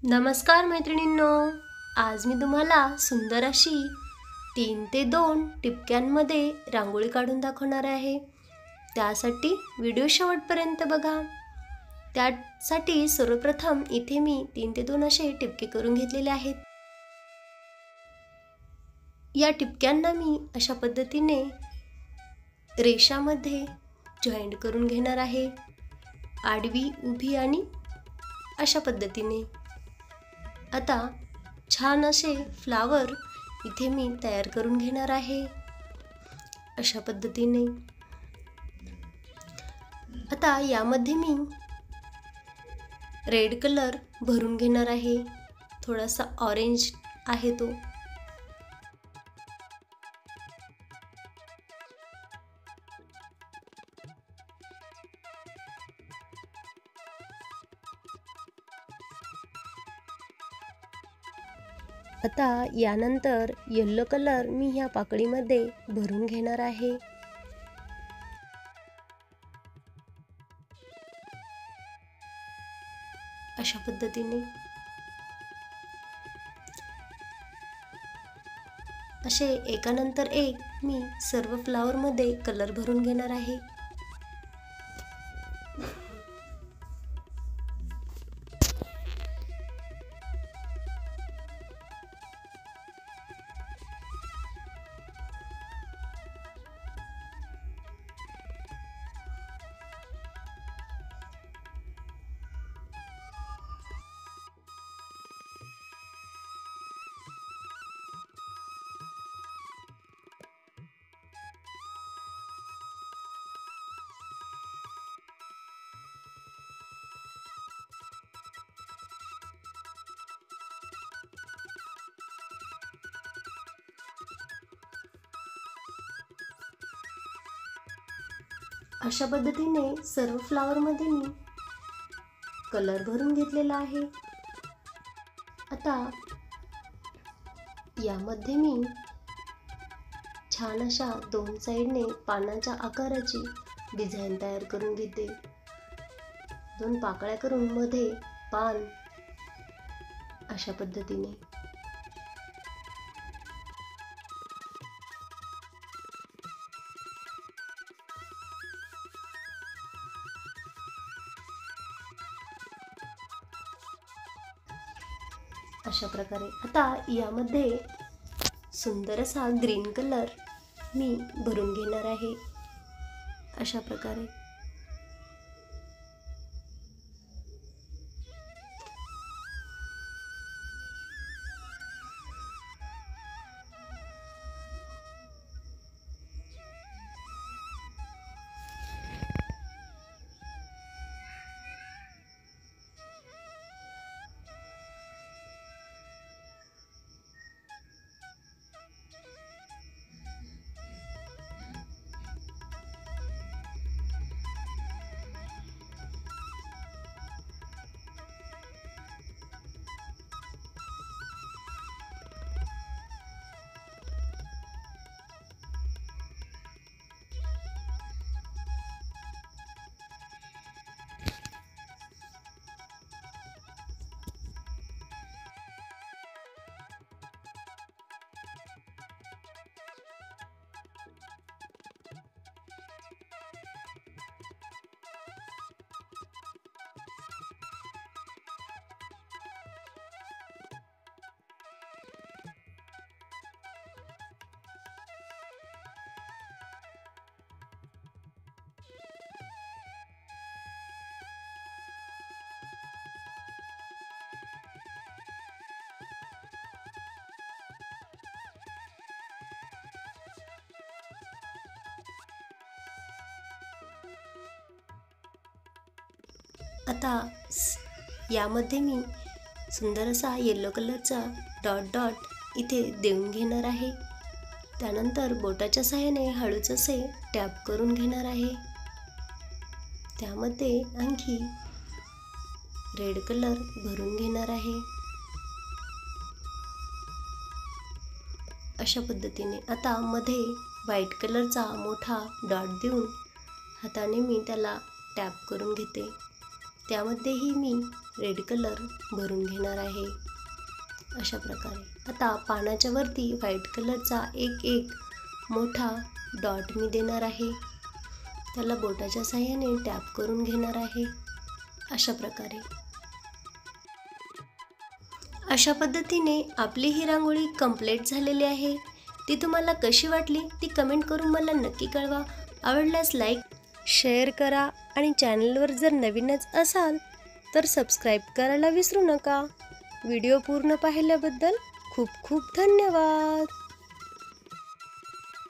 नमस्कार मैत्रिणींनो, आज मी तुम्हाला सुंदर अशी 3 ते 2 टिपक्यांमध्ये रांगोळी काढून दाखवणार आहे। त्यासाठी व्हिडिओ शेवटपर्यंत बघा। त्यासाठी सर्वप्रथम इथे मी 3 ते 2 असे टिपके करून घेतलेले आहेत। या टिपक्यांना मी अशा पद्धतीने रेषामध्ये जॉईंट करून घेणार आहे, आडवी, उभी आणि अशा पद्धतीने। आता छान असे फ्लावर इथे मी तयार करून घेणार आहे अशा पद्धतीने। आता यामध्ये मी रेड कलर भरून घेणार आहे, थोडासा ऑरेंज आहे तो। आता यानंतर येलो कलर मी ह्या पाकळीमध्ये भरून घेणार आहे। अशा पद्धतीने असे एकानंतर एक मी सर्व फ्लावर मध्ये कलर भरून घेणार आहे। अशा पद्धतीने सर्व फ्लावर मध्ये मी कलर भरून घेतलेला आहे। आता यामध्ये मी छान अशा दोन साइडने पानाच्या आकाराची डिझाइन तयार करून घेते। दोन पाकळ्या करून मध्ये पान अशा पद्धतीने। अशा प्रकारे आता यामध्ये सुंदर असा ग्रीन कलर मी भरून घेणार आहे अशा प्रकारे। आता यामध्ये मी सुंदर असा येलो कलरचा डॉट डॉट इथे देऊन घेणार आहे। त्यानंतर बोटाच्या सहाय्याने हळूच असे टॅप करून घेणार आहे। त्यामध्ये आणखी रेड कलर भरून घेणार आहे अशा पद्धतीने। आता मध्ये व्हाईट कलरचा मोठा डॉट देऊन हाताने मी त्याला टॅप करून घेते। त्यामध्येही मी रेड कलर भरून घेणार आहे अशा प्रकारे. आता पानाच्या वरती व्हाईट कलरचा एक मोठा डॉट मी देणार आहे. त्याला बोटाच्या साहाय्याने टॅप करून घेणार आहे अशा प्रकारे. अशा पद्धतीने आपली ही रांगोळी कंप्लीट झालेली आहे. ती तुम्हाला कशी वाटली ती कमेंट करून मला नक्की कळवा. आवडल्यास लाईक शेअर करा आणि चॅनलवर जर नवीनच असाल तर सबस्क्राईब करायला विसरू नका. व्हिडिओ पूर्ण पाहिल्याबद्दल खूप खूप धन्यवाद.